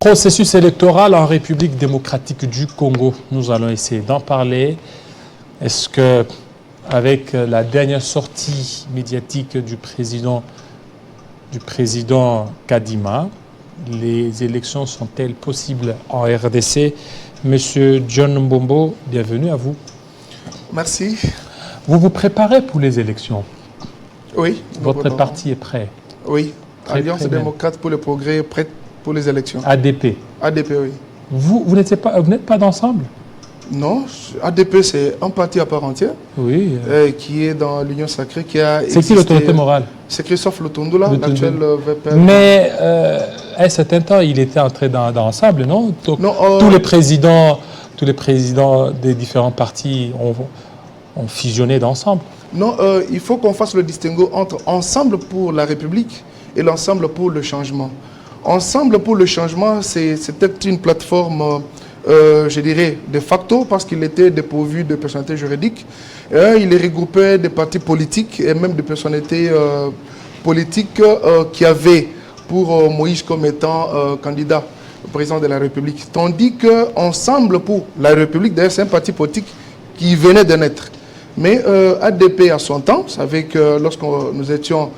Processus électoral en République démocratique du Congo. Nous allons essayer d'en parler. Est-ce que, avec la dernière sortie médiatique du président Kadima, les élections sont-elles possibles en RDC? Monsieur John Mbombo, bienvenue à vous. Merci. Vous vous préparez pour les élections? Oui. Votre parti est prêt? Oui. Alliance démocrate pour le progrès, prête pour les élections. ADP? ADP, oui. Vous n'êtes pas d'ensemble? Non, ADP c'est un parti à part entière. Oui. Qui est dans l'Union sacrée, qui a C'est qui l'autorité morale? C'est Christophe Lutundula, l'actuel VP. Mais à un certain temps, il était entré dans l'ensemble, non? Non, tous les présidents des différents partis ont fusionné d'ensemble. Non, il faut qu'on fasse le distinguo entre Ensemble pour la République et l'Ensemble pour le changement. Ensemble pour le changement, c'était une plateforme, je dirais, de facto, parce qu'il était dépourvu de personnalité juridique. Il regroupait des partis politiques et même des personnalités politiques qui avaient pour Moïse comme étant candidat au président de la République. Tandis qu'Ensemble pour la République, d'ailleurs, c'est un parti politique qui venait de naître. Mais ADP à son temps, vous savez que lorsque nous étions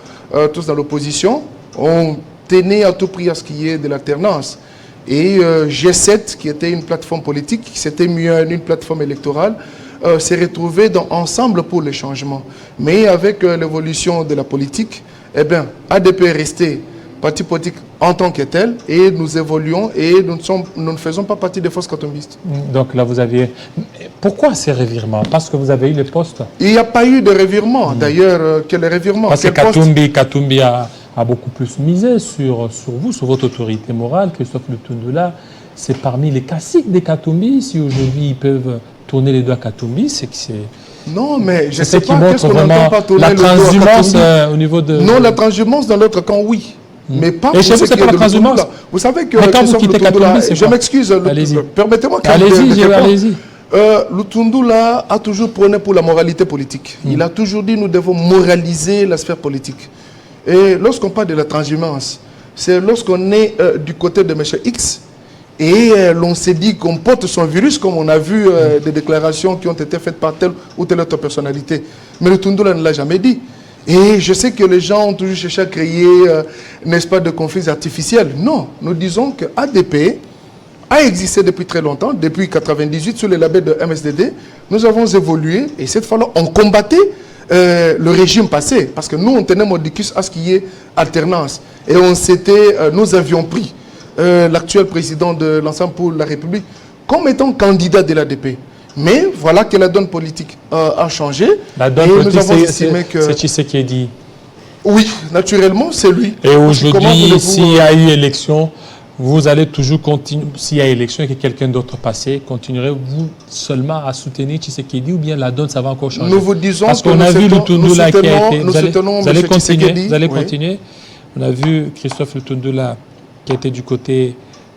tous dans l'opposition, on tenait à tout prix à ce qu'il y ait de l'alternance. Et G7, qui était une plateforme politique, qui s'était mis en une plateforme électorale, s'est retrouvé dans Ensemble pour le changement. Mais avec l'évolution de la politique, eh bien, ADP est resté parti politique en tant que tel, et nous évoluons et nous ne faisons pas partie des forces katombistes. Donc là, vous aviez... Pourquoi ces revirements? Parce que vous avez eu le poste? Il n'y a pas eu de revirement. D'ailleurs, quel revirement? Parce que Katumbi a beaucoup plus misé sur vous, sur votre autorité morale. Christophe Lutundula, c'est parmi les classiques des Katumbi. Si aujourd'hui ils peuvent tourner les doigts à Katumbi, c'est que c'est... Non, mais je ne sais pas, qu'est-ce qu'on n'entend pas tourner le doigt à Katumbi. La transhumance au niveau de... Non, la transhumance dans l'autre camp, oui. Mais pas et chez vous, c'est pas la transhumance. Vous savez que... Mais quand vous quittez Katumbi, c'est je m'excuse, permettez-moi... Allez-y. Lutundula a toujours prôné pour la moralité politique. Il a toujours dit nous devons moraliser la sphère politique. Et lorsqu'on parle de la transhumance, c'est lorsqu'on est du côté de M. X et l'on s'est dit qu'on porte son virus, comme on a vu des déclarations qui ont été faites par telle ou telle autre personnalité. Mais Lutundula ne l'a jamais dit. Et je sais que les gens ont toujours cherché à créer, n'est-ce pas, de conflits artificiels. Non, nous disons que ADP a existé depuis très longtemps, depuis 1998, sous le label de MSDD. Nous avons évolué et cette fois-là, on combattait le régime passé. Parce que nous, on tenait modicus à ce qu'il y ait alternance. Et nous avions pris l'actuel président de l'Ensemble pour la République comme étant candidat de l'ADP. Mais voilà que la donne politique a changé. La donne politique, c'est Tshisekedi. Oui, naturellement, c'est lui. Et aujourd'hui, s'il y a eu élection, vous allez toujours continuer, s'il y a élection et que quelqu'un d'autre passé, continuerez-vous seulement à soutenir Tshisekedi ou bien la donne, ça va encore changer? Nous vous disons parce qu'on a vu Lutundula qui a été... Vous allez continuer, continuer. On a vu Christophe Lutundula qui était du côté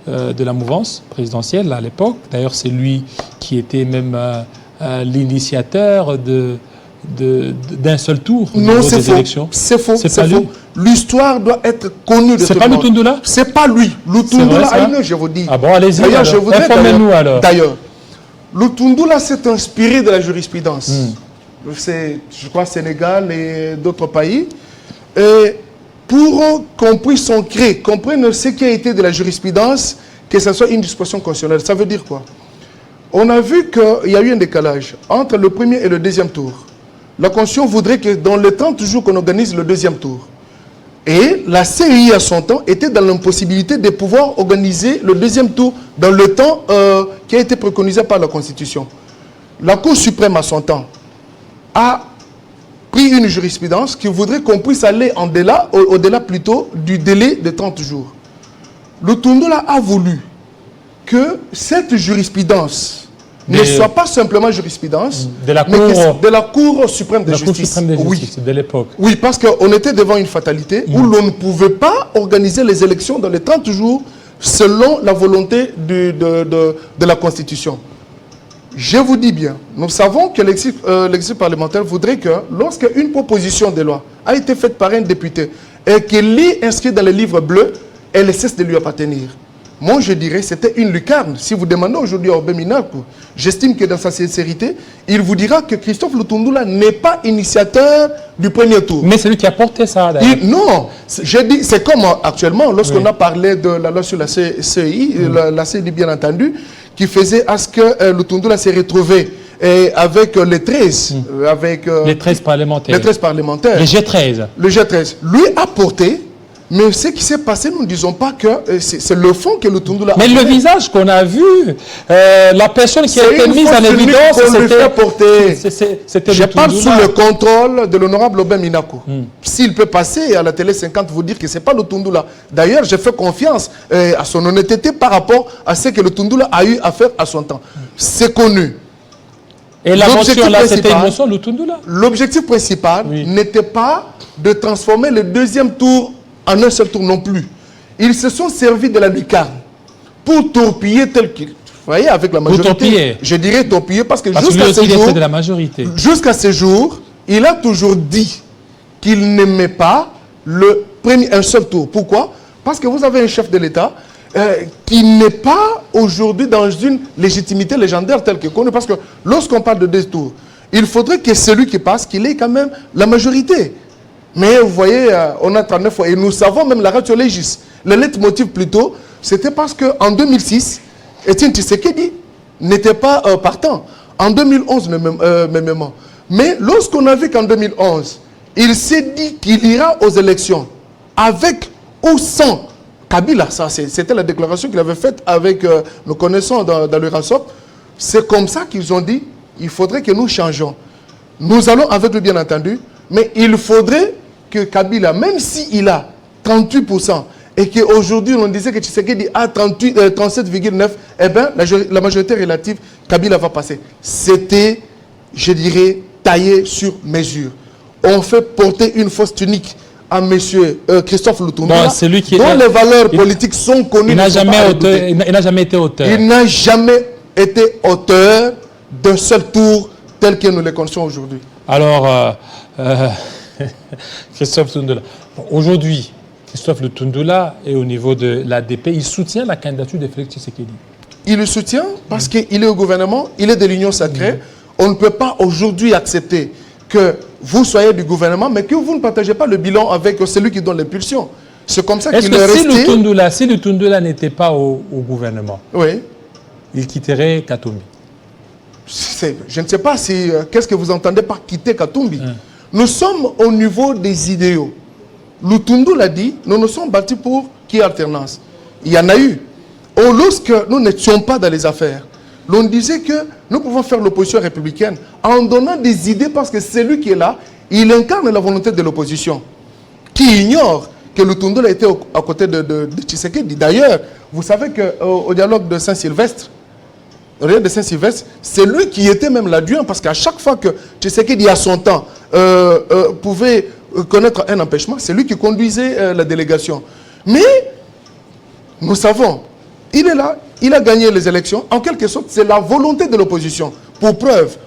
de la mouvance présidentielle à l'époque. D'ailleurs, c'est lui qui était même l'initiateur d'un seul tour des élections. C'est faux. C'est faux. L'histoire doit être connue de tout le monde. C'est pas Lutundula? C'est pas lui. Lutundula, je vous dis. Ah bon, allez-y. Informez-nous alors. D'ailleurs, Lutundula s'est inspiré de la jurisprudence. C'est, je crois, Sénégal et d'autres pays. Et pour qu'on puisse s'ancrer, comprendre ce qui a été de la jurisprudence, que ce soit une disposition constitutionnelle. Ça veut dire quoi? On a vu qu'il y a eu un décalage entre le premier et le deuxième tour. La Constitution voudrait que dans le temps, toujours qu'on organise le deuxième tour. Et la CEI, à son temps, était dans l'impossibilité de pouvoir organiser le deuxième tour dans le temps qui a été préconisé par la Constitution. La Cour suprême, à son temps, a pris une jurisprudence qui voudrait qu'on puisse aller au-delà plutôt du délai de 30 jours. Lutundula a voulu que cette jurisprudence ne soit pas simplement jurisprudence, de la Cour suprême de justice. Oui, de l'époque. Oui, parce qu'on était devant une fatalité où l'on ne pouvait pas organiser les élections dans les 30 jours selon la volonté de la Constitution. Je vous dis bien, nous savons que l'exercice parlementaire voudrait que lorsque une proposition de loi a été faite par un député et qu'elle est inscrite dans le livre bleu, elle cesse de lui appartenir. moi je dirais c'était une lucarne. Si vous demandez aujourd'hui à Aubin Minakou, j'estime que dans sa sincérité, il vous dira que Christophe Lutundula n'est pas initiateur du premier tour. Mais c'est lui qui a porté ça d'ailleurs. Non, je dis, c'est comme actuellement, lorsqu'on a parlé de la loi sur la CEI, la CEI bien entendu, qui faisait à ce que Lutundula s'est retrouvé avec les 13. Les 13 parlementaires. Les 13 parlementaires. Le G13. Le G13. Lui a porté, mais ce qui s'est passé, nous ne disons pas que c'est le fond que Lutundula a Mais porté. le visage qu'on a vu, la personne qui a été mise en évidence, c'était Je parle sous Lutundula. le contrôle de l'honorable Aubin Minakou. S'il peut passer à la télé 50 vous dire que ce n'est pas Lutundula. D'ailleurs, je fais confiance à son honnêteté par rapport à ce que Lutundula a eu à faire à son temps. C'est connu. Et la motion là, c'était une motion Lutundula. L'objectif principal n'était pas de transformer le deuxième tour en un seul tour non plus. Ils se sont servis de la lucarne pour torpiller tel qu'il... Vous voyez, avec la majorité. Torpiller. Je dirais torpiller parce que Parce jusqu'à ce il jour... était de la majorité. Jusqu'à ce jour, il a toujours dit qu'il n'aimait pas un seul tour. Pourquoi? Parce que vous avez un chef de l'État qui n'est pas aujourd'hui dans une légitimité légendaire telle que connue. Parce que lorsqu'on parle de deux tours, il faudrait que celui qui passe, qu'il ait quand même la majorité. Mais vous voyez, on a 39 fois. Et nous savons même la ratio légis. Le leitmotiv plutôt, c'était parce qu'en 2006, Etienne Tshisekedi n'était pas partant. En 2011, même. Mais lorsqu'on a vu qu'en 2011, il s'est dit qu'il ira aux élections avec ou sans Kabila, ça c'était la déclaration qu'il avait faite avec nos connaissants dans le RASOP. C'est comme ça qu'ils ont dit, il faudrait que nous changeons. Nous allons avec lui bien entendu, mais il faudrait que Kabila, même s'il a 38%, et qu'aujourd'hui on disait que Tshisekedi a 37,9%, eh bien la majorité relative, Kabila va passer. C'était, je dirais, taillé sur mesure. On fait porter une fausse tunique à M. Christophe Lutundula, dont les valeurs politiques sont connues. Il n'a jamais été auteur. Il n'a jamais été auteur d'un seul tour tel que nous les connaissons aujourd'hui. Alors, Christophe Lutundula, aujourd'hui, Christophe Lutundula est au niveau de l'ADP, il soutient la candidature de Félix Tshisekedi. Il le soutient parce qu'il est au gouvernement, il est de l'Union sacrée. On ne peut pas aujourd'hui accepter que vous soyez du gouvernement, mais que vous ne partagez pas le bilan avec celui qui donne l'impulsion. C'est comme ça qu'il est resté... Si Lutundula n'était pas au gouvernement, oui, il quitterait Katumbi. Je ne sais pas si... Qu'est-ce que vous entendez par quitter Katumbi? Nous sommes au niveau des idéaux. Lutundula dit, nous nous sommes battus pour qu'il y ait alternance. Il y en a eu. Lorsque nous n'étions pas dans les affaires, l'on disait que nous pouvons faire l'opposition républicaine en donnant des idées parce que celui qui est là, il incarne la volonté de l'opposition, qui ignore que Lutundula était à côté de Tshisekedi. D'ailleurs, vous savez qu'au dialogue de Saint-Sylvestre, c'est lui qui était même l'adjoint parce qu'à chaque fois que Tshisekedi à son temps pouvait connaître un empêchement, c'est lui qui conduisait la délégation. Mais nous savons, il est là, il a gagné les élections. En quelque sorte, c'est la volonté de l'opposition. Pour preuve,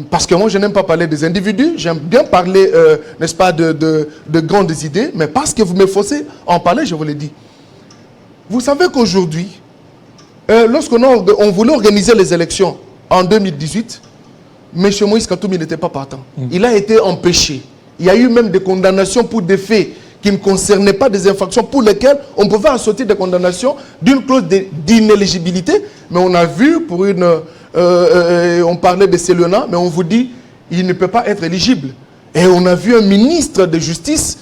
parce que moi, je n'aime pas parler des individus, j'aime bien parler, n'est-ce pas, de grandes idées, mais parce que vous me forcez à en parler, je vous l'ai dit. Vous savez qu'aujourd'hui, lorsqu'on voulait organiser les élections en 2018, M. Moïse Katumbi n'était pas partant. Il a été empêché. Il y a eu même des condamnations pour des faits qui ne concernaient pas des infractions pour lesquelles on pouvait assortir des condamnations d'une clause d'inéligibilité. Mais on a vu pour une... on parlait de Céliona, mais on vous dit il ne peut pas être éligible. Et on a vu un ministre de justice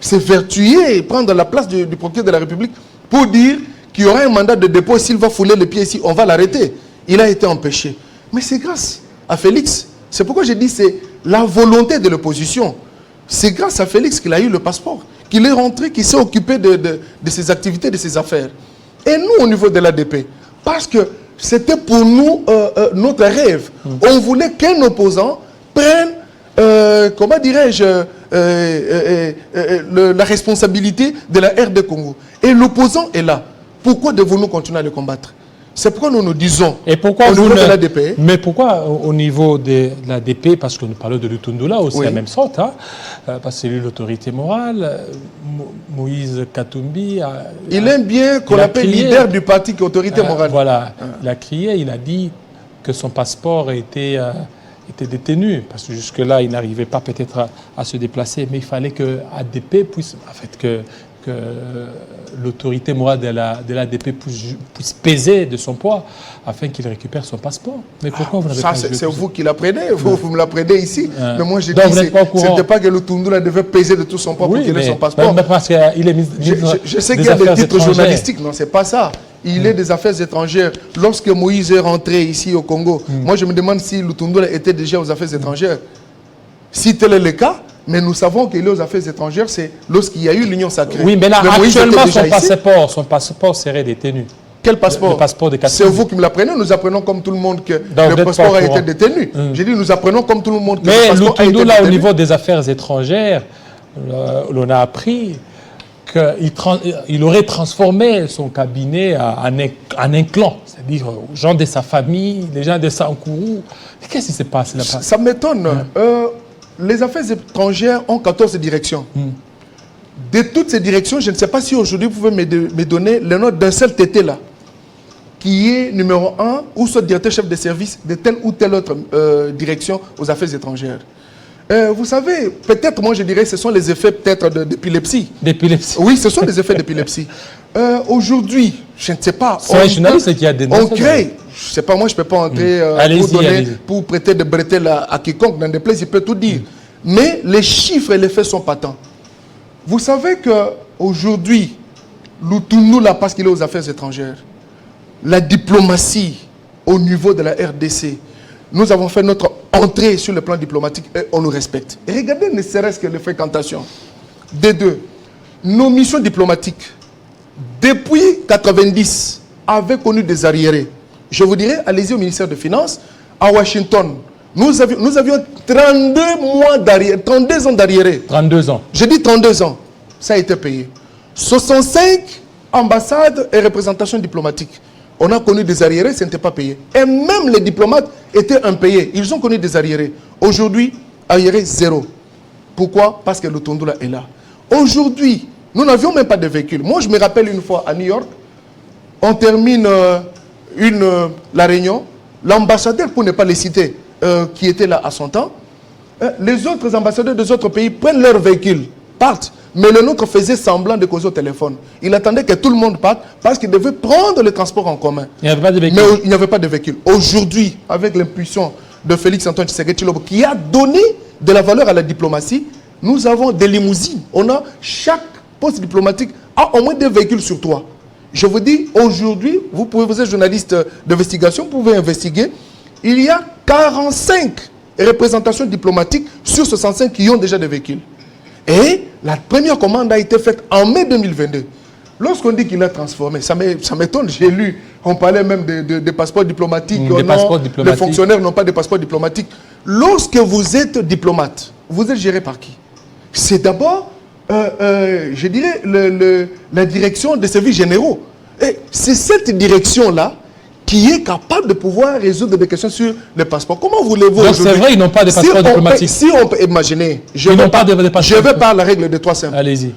s'évertuer et prendre la place du procureur de la République pour dire qu'il y aura un mandat de dépôt. S'il va fouler les pieds ici, on va l'arrêter. Il a été empêché. Mais c'est grâce à Félix. C'est pourquoi j'ai dit c'est la volonté de l'opposition. C'est grâce à Félix qu'il a eu le passeport, qu'il est rentré, qu'il s'est occupé de ses activités, de ses affaires. Et nous, au niveau de l'ADP, parce que c'était pour nous notre rêve. On voulait qu'un opposant prenne, comment dirais-je, la responsabilité de la RD Congo. Et l'opposant est là. Pourquoi devons-nous continuer à le combattre? C'est pourquoi nous nous disons, Et pourquoi au vous niveau de ne- l'ADP, Mais pourquoi au niveau de l'ADP, parce que nous parlons de Lutundula aussi, Oui. la même sorte, hein, parce que c'est lui l'autorité morale, Moïse Katumbi il aime bien qu'on il a l'appelle crié. leader du parti qui est autorité morale. Voilà, il a crié, il a dit que son passeport était détenu, parce que jusque-là, il n'arrivait pas peut-être à se déplacer, mais il fallait que ADP puisse, en fait, que l'autorité morale de l'ADP puisse peser de son poids afin qu'il récupère son passeport. Mais pourquoi vous n'avez Ça, pas c'est joué vous qui l'apprenez, vous me l'apprenez ici. Mais moi, je Donc, dis, vous n'êtes pas au courant. c'était pas que le Tundula devait peser de tout son poids pour qu'il ait son passeport. mais parce qu'il est ministre Je sais des qu'il y a des Affaires titres étrangères. journalistiques, non, c'est pas ça. Il est des affaires étrangères. Lorsque Moïse est rentré ici au Congo, moi je me demande si Lutundula était déjà aux affaires étrangères. Si tel est le cas, mais nous savons qu'il est aux affaires étrangères, c'est lorsqu'il y a eu l'union sacrée. Oui, mais là, Moïse actuellement, était déjà ici. son passeport serait détenu. Quel passeport? Le passeport de C'est Katumbi. vous qui me l'apprenez. Nous apprenons comme tout le monde que vous le n'êtes passeport pas a au été courant. détenu. J'ai dit, nous apprenons comme tout le monde que le Mais passeport a été Lutundula, au détenu. niveau des affaires étrangères, l'on a appris qu'il aurait transformé son cabinet en un clan, c'est-à-dire aux gens de sa famille, les gens de Sankourou. Qu'est-ce qui se passe là-bas? Ça m'étonne. Les affaires étrangères ont 14 directions. De toutes ces directions, je ne sais pas si aujourd'hui vous pouvez me donner le nom d'un seul tété là, qui est numéro 1 ou soit directeur chef de service de telle ou telle autre direction aux affaires étrangères. Vous savez, peut-être, moi je dirais, ce sont les effets peut-être d'épilepsie. D'épilepsie. Oui, ce sont des effets d'épilepsie. Aujourd'hui, je ne sais pas. C'est un journaliste qui a dénoncé. On crée, je ne sais pas, moi je ne peux pas entrer pour prêter de bretelles à quiconque. Dans des places, il peut tout dire. Mais les chiffres et les faits sont patents. Vous savez qu'aujourd'hui, Lutundula, parce qu'il est aux affaires étrangères, la diplomatie au niveau de la RDC, nous avons fait notre entrée sur le plan diplomatique et on nous respecte. Et regardez ne serait-ce que les fréquentations. Des deux, nos missions diplomatiques, depuis 1990, avaient connu des arriérés. Je vous dirais, allez-y au ministère des Finances, à Washington, nous avions 32 mois d'arriérés, 32 ans d'arriérés. 32 ans. J'ai dit 32 ans, ça a été payé. 65 ambassades et représentations diplomatiques. On a connu des arriérés, ce n'était pas payé. Et même les diplomates étaient impayés. Ils ont connu des arriérés. Aujourd'hui, arriéré zéro. Pourquoi? Parce que le Lutundula est là. Aujourd'hui, nous n'avions même pas de véhicule. Moi, je me rappelle une fois à New York, on termine la réunion. L'ambassadeur, pour ne pas les citer, qui était là à son temps, les autres ambassadeurs des autres pays prennent leur véhicule, partent. Mais le nôtre faisait semblant de causer au téléphone. Il attendait que tout le monde parte parce qu'il devait prendre le transport en commun. Il n'y avait pas de véhicule. Mais il n'y avait pas de véhicule. Aujourd'hui, avec l'impulsion de Félix Antoine Tshisekedi Tshilombo, qui a donné de la valeur à la diplomatie, nous avons des limousines. Chaque poste diplomatique a au moins 2 véhicules sur 3. Je vous dis, aujourd'hui, vous êtes journaliste d'investigation, vous pouvez investiguer. Il y a 45 représentations diplomatiques sur 65 qui ont déjà des véhicules. Et la première commande a été faite en mai 2022. Lorsqu'on dit qu'il a transformé, ça m'étonne, j'ai lu, on parlait même de passeports diplomatiques. Les fonctionnaires n'ont pas de passeports diplomatiques. Lorsque vous êtes diplomate, vous êtes géré par qui? C'est d'abord, je dirais, la direction des services généraux. Et c'est cette direction-là qui est capable de pouvoir résoudre des questions sur les passeports. Comment voulez-vous aujourd'hui? C'est vrai, ils n'ont pas de passeport diplomatique. Si on peut imaginer, je vais par la règle de 3 simples. Allez-y.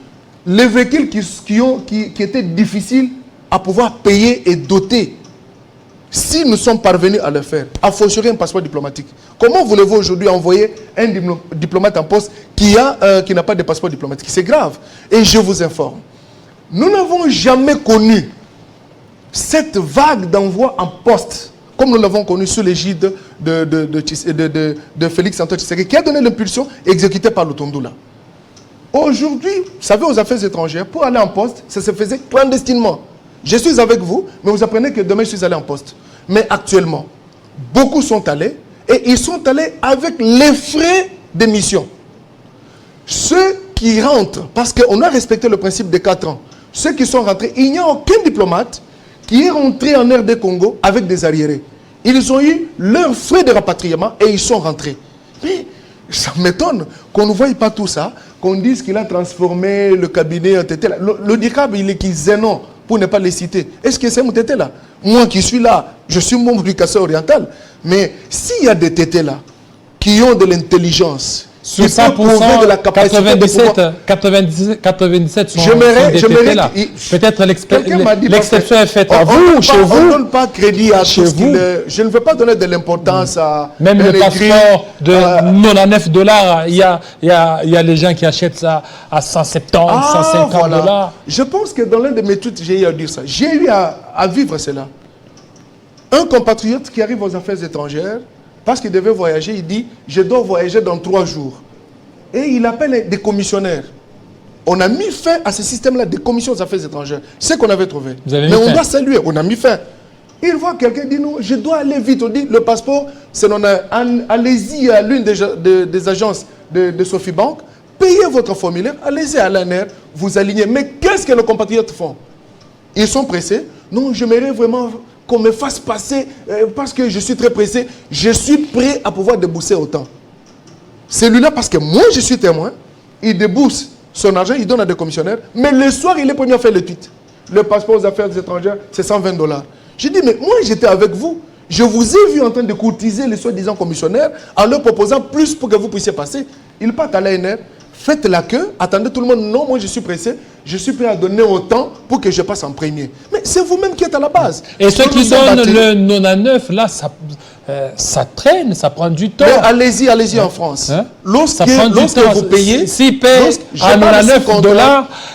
Les véhicules qui étaient difficiles à pouvoir payer et doter, si nous sommes parvenus à le faire, à fortiori un passeport diplomatique, comment voulez-vous aujourd'hui envoyer un diplomate en poste qui n'a pas de passeport diplomatique? C'est grave. Et je vous informe, nous n'avons jamais connu cette vague d'envoi en poste, comme nous l'avons connu sous l'égide de Félix Antoine Tshisekedi, qui a donné l'impulsion exécutée par le Lutundula. Aujourd'hui, vous savez, aux affaires étrangères, pour aller en poste, ça se faisait clandestinement. Je suis avec vous, mais vous apprenez que demain, je suis allé en poste. Mais actuellement, beaucoup sont allés, et ils sont allés avec les frais d'émission. Ceux qui rentrent, parce qu'on a respecté le principe des 4 ans, ceux qui sont rentrés, il n'y a aucun diplomate qui est rentré en RD Congo avec des arriérés. Ils ont eu leurs frais de rapatriement et ils sont rentrés. Mais ça m'étonne qu'on ne voie pas tout ça, qu'on dise qu'il a transformé le cabinet en tété. Le DICAB, il est qui Zénon, pour ne pas les citer. Est-ce que c'est mon tété là? Moi qui suis là, je suis membre du Kassai oriental. Mais s'il y a des tétés là, qui ont de l'intelligence, sur qui peuvent 100%, prouver de la capacité de pouvoir... 97 sont J'aimerais là. Peut-être l'exception est faite à vous, chez on vous. ne donne pas crédit à Chez tout ce vous. qu'il est. Je ne veux pas donner de l'importance à... Même le pénétrer, passeport de $99, il y a les gens qui achètent ça à 170, 150 voilà. dollars. Je pense que dans l'un de mes tweets, j'ai eu à dire ça. J'ai eu à vivre cela. Un compatriote qui arrive aux affaires étrangères, parce qu'il devait voyager, il dit « Je dois voyager dans 3 jours ». Et il appelle des commissionnaires. On a mis fin à ce système-là des commissions aux affaires étrangères. C'est ce qu'on avait trouvé. Mais on doit saluer, on a mis fin. Il voit quelqu'un dit « Non, je dois aller vite ». On dit « Le passeport, allez-y à l'une des agences de Sophie Bank, payez votre formulaire, allez-y à l'ANR, vous alignez. » Mais qu'est-ce que nos compatriotes font? Ils sont pressés. « Non, j'aimerais vraiment... qu'on me fasse passer, parce que je suis très pressé, je suis prêt à pouvoir débourser autant. » Celui-là, parce que moi, je suis témoin, il débourse son argent, il donne à des commissionnaires, mais le soir, il est premier à faire le tweet. Le passeport aux affaires étrangères, c'est 120 $. J'ai dit, mais moi, j'étais avec vous. Je vous ai vu en train de courtiser les soi-disant commissionnaires en leur proposant plus pour que vous puissiez passer. Ils partent à l'ANR, faites la queue, attendez tout le monde. Non, moi, je suis pressé. Je suis prêt à donner autant pour que je passe en premier. Mais c'est vous-même qui êtes à la base. Et ceux qui donnent le 99, là, ça traîne, ça prend du temps. Allez-y en France. Hein? Lorsque vous payez... S'ils payent à 99 $,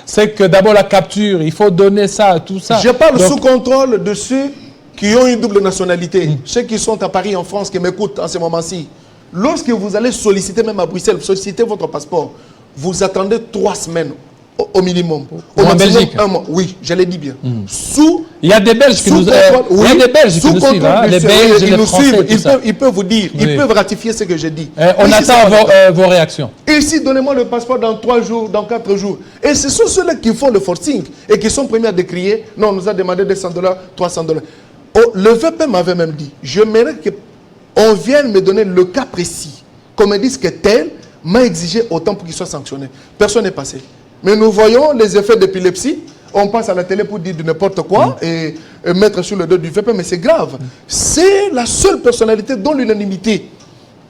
c'est que d'abord la capture, il faut donner ça, tout ça. Je parle sous contrôle de ceux qui ont une double nationalité. Ceux qui sont à Paris, en France, qui m'écoutent en ce moment-ci. Lorsque vous allez solliciter, même à Bruxelles, solliciter votre passeport, vous attendez 3 semaines au minimum. Au en maximum, Belgique. 1 mois. Oui, je l'ai dit bien. Il y a des Belges qui nous suivent. Hein? Les Belges, les Français, ils peuvent vous dire, ils peuvent ratifier ce que j'ai dit. On attend vos réactions. Et ici, donnez-moi le passeport dans 3 jours, dans 4 jours. Et ce sont ceux-là qui font le forcing et qui sont premiers à décrier. Non, on nous a demandé $200, $300. Oh, le VP m'avait même dit, je mérite qu'on vienne me donner le cas précis. Qu'on me dise que tel m'a exigé autant pour qu'il soit sanctionné. Personne n'est passé. Mais nous voyons les effets d'épilepsie. On passe à la télé pour dire de n'importe quoi et mettre sur le dos du VP, mais c'est grave. C'est la seule personnalité dont l'unanimité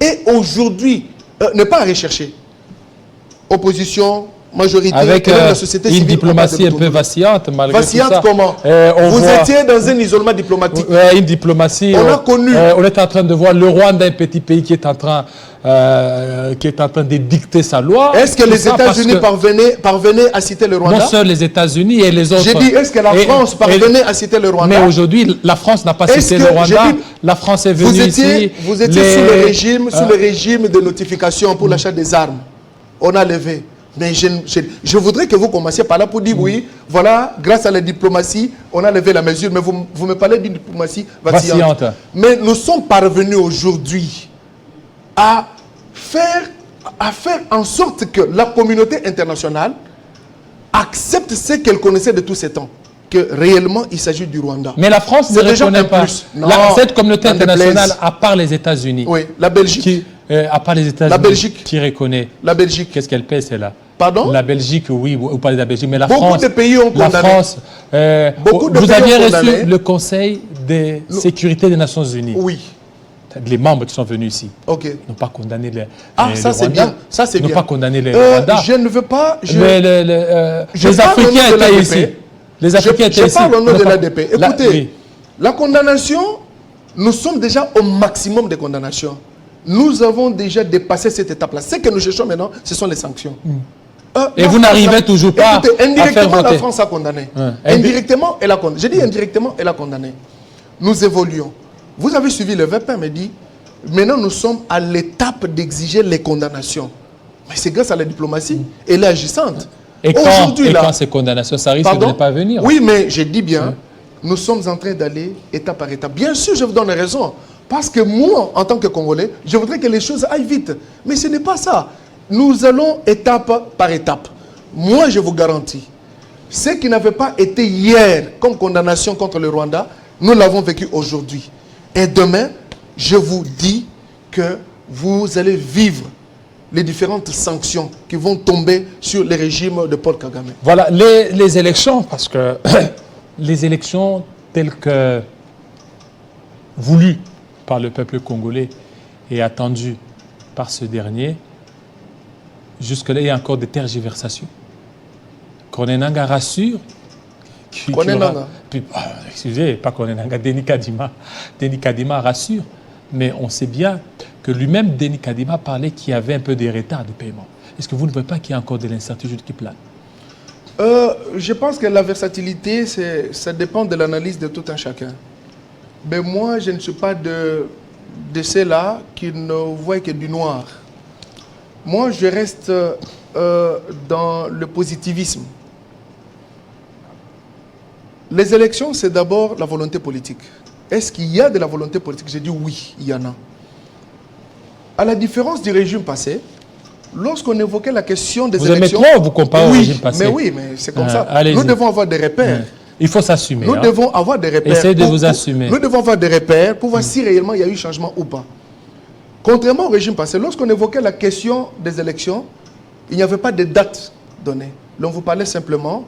est aujourd'hui n'est pas à rechercher. Opposition, majorité, avec la société civile, une diplomatie un peu vacillante, malgré vacillante tout ça. Comment vous étiez dans un isolement diplomatique. Une diplomatie. On a connu. On est en train de voir le Rwanda, un petit pays qui est en train de dicter sa loi. Est-ce que les États-Unis parvenaient à citer le Rwanda? Non seuls les États-Unis et les autres. J'ai dit, est-ce que la France parvenait à citer le Rwanda? Mais aujourd'hui, la France n'a pas cité le Rwanda. La France est venue ici. Vous étiez sous le régime de notification pour l'achat des armes. On a levé. Mais je voudrais que vous commenciez par là pour dire oui, voilà, grâce à la diplomatie, on a levé la mesure. Mais vous me parlez d'une diplomatie vacillante. Mais nous sommes parvenus aujourd'hui à faire en sorte que la communauté internationale accepte ce qu'elle connaissait de tous ces temps. Que réellement, il s'agit du Rwanda. Mais la France ne reconnaît pas. Cette communauté internationale, à part les États-Unis. Oui, la Belgique. À part les États-Unis. La Belgique. Qui reconnaît. La Belgique. Qu'est-ce qu'elle paie, celle-là? Pardon? La Belgique, oui, vous parlez de la Belgique, mais la France... Beaucoup de pays ont condamné. La France... vous aviez reçu le Conseil de sécurité des Nations Unies. Oui. Les membres qui sont venus ici n'ont pas condamné ça c'est bien. Ça c'est bien. N'ont pas condamné les Rwandais. Je ne veux pas... Mais les Africains étaient ici. Les Africains étaient ici. Je parle au nom de l'ADP. Écoutez, la condamnation, nous sommes déjà au maximum de condamnation. Nous avons déjà dépassé cette étape-là. Ce que nous cherchons maintenant, ce sont les sanctions. Et vous n'arrivez toujours pas indirectement, à faire voter. La France a condamné. Indirectement, elle a condamné. J'ai dit indirectement, elle a condamné. Nous évoluons. Vous avez suivi le VP, me dit, maintenant nous sommes à l'étape d'exiger les condamnations. Mais c'est grâce à la diplomatie. Elle est agissante. Et quand ces condamnations, ça risque de ne pas venir. Oui, mais je dis bien, nous sommes en train d'aller étape par étape. Bien sûr, je vous donne raison. Parce que moi, en tant que Congolais, je voudrais que les choses aillent vite. Mais ce n'est pas ça. Nous allons étape par étape. Moi, je vous garantis, ce qui n'avait pas été hier comme condamnation contre le Rwanda, nous l'avons vécu aujourd'hui. Et demain, je vous dis que vous allez vivre les différentes sanctions qui vont tomber sur le régime de Paul Kagame. Voilà, les élections, parce que les élections telles que voulues par le peuple congolais et attendues par ce dernier, jusque-là, il y a encore des tergiversations. Corneille Nangaa rassure. Excusez, pas Corneille Nangaa, Denis Kadima. Denis Kadima rassure. Mais on sait bien que lui-même, Denis Kadima, parlait qu'il y avait un peu de retard de paiement. Est-ce que vous ne voyez pas qu'il y a encore de l'incertitude qui plane? Je pense que la versatilité, ça dépend de l'analyse de tout un chacun. Mais moi, je ne suis pas de ceux-là qui ne voient que du noir. Moi, je reste dans le positivisme. Les élections, c'est d'abord la volonté politique. Est-ce qu'il y a de la volonté politique? J'ai dit oui, il y en a. À la différence du régime passé, lorsqu'on évoquait la question des élections... Vous aimez trop vous comparez au régime passé? Mais oui, mais c'est comme ça. Nous devons avoir des repères. Il faut s'assumer. Nous devons avoir des repères. Essayez de vous assumer. Nous devons avoir des repères pour voir si réellement il y a eu changement ou pas. Contrairement au régime passé, lorsqu'on évoquait la question des élections, il n'y avait pas de date donnée. L'on vous parlait simplement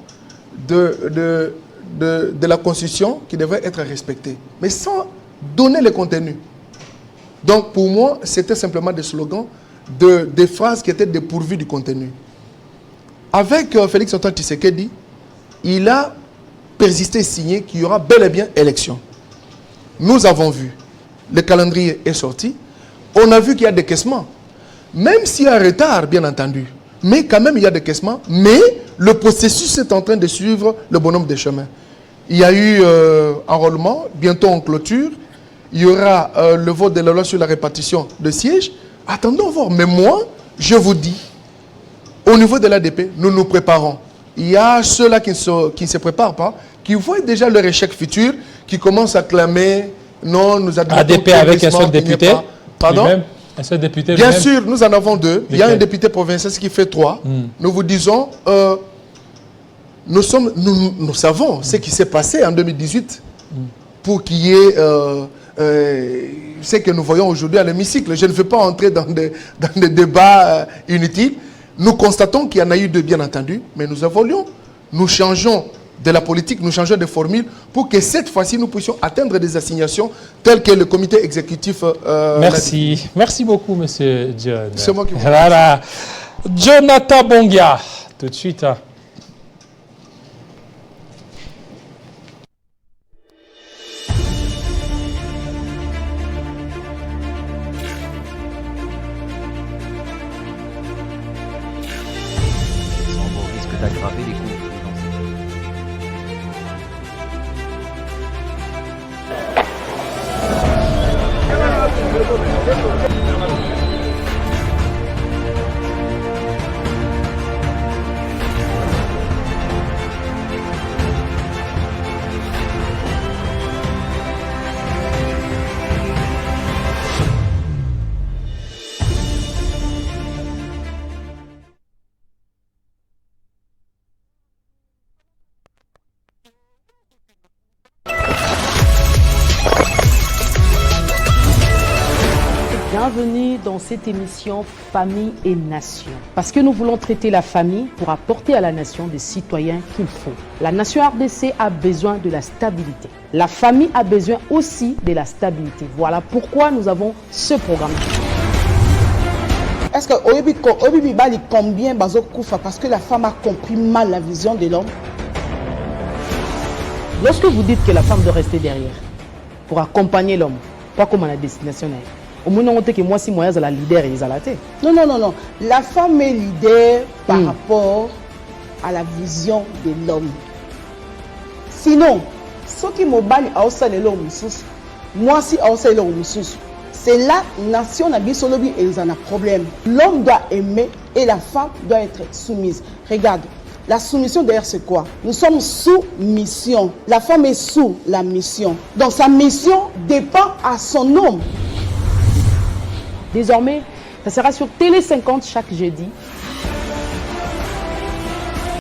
de la Constitution qui devait être respectée, mais sans donner le contenu. Donc pour moi, c'était simplement des slogans, des phrases qui étaient dépourvues du contenu. Avec Félix Antoine Tshisekedi, il a persisté et signé qu'il y aura bel et bien élection. Nous avons vu, le calendrier est sorti, on a vu qu'il y a des caissements. Même s'il y a un retard, bien entendu, mais quand même il y a des caissements, mais le processus est en train de suivre le bonhomme des chemins. Il y a eu enrôlement, bientôt en clôture, il y aura le vote de la loi sur la répartition de sièges. Attendons voir, mais moi, je vous dis, au niveau de l'ADP, nous nous préparons. Il y a ceux-là qui ne se préparent pas, qui voient déjà leur échec futur, qui commencent à clamer, non, nous admettons ADP avec un seul député. Pardon? Un seul député. Bien sûr, nous en avons deux. Il y a un député provincial qui fait 3. Nous vous disons, nous savons ce qui s'est passé en 2018 pour qu'il y ait ce que nous voyons aujourd'hui à l'hémicycle. Je ne veux pas entrer dans des débats inutiles. Nous constatons qu'il y en a eu deux, bien entendu, mais nous évoluons. Nous changeons de la politique, nous changeons de formule pour que cette fois-ci, nous puissions atteindre des assignations telles que le comité exécutif. Merci. Merci beaucoup, monsieur John. C'est moi qui vous remercie. Voilà. Jonathan Bongia, tout de suite. D'aggraver les conflits. Bienvenue dans cette émission Famille et Nation. Parce que nous voulons traiter la famille pour apporter à la nation des citoyens qu'il faut. La nation RDC a besoin de la stabilité. La famille a besoin aussi de la stabilité. Voilà pourquoi nous avons ce programme. Est-ce que combien parce que la femme a compris mal la vision de l'homme? Lorsque vous dites que la femme doit rester derrière pour accompagner l'homme, pas comme à la destination, au moins, on que moi, si moi, je la leader et non, non, non, non. La femme est leader par rapport à la vision de l'homme. Sinon, ceux qui m'ont banni à l'homme, moi, si à l'homme, c'est la nation et ils en ont un problème. L'homme doit aimer et la femme doit être soumise. Regarde, la soumission d'ailleurs c'est quoi? Nous sommes sous mission. La femme est sous la mission. Donc sa mission dépend à son homme. Désormais, ça sera sur Télé 50 chaque jeudi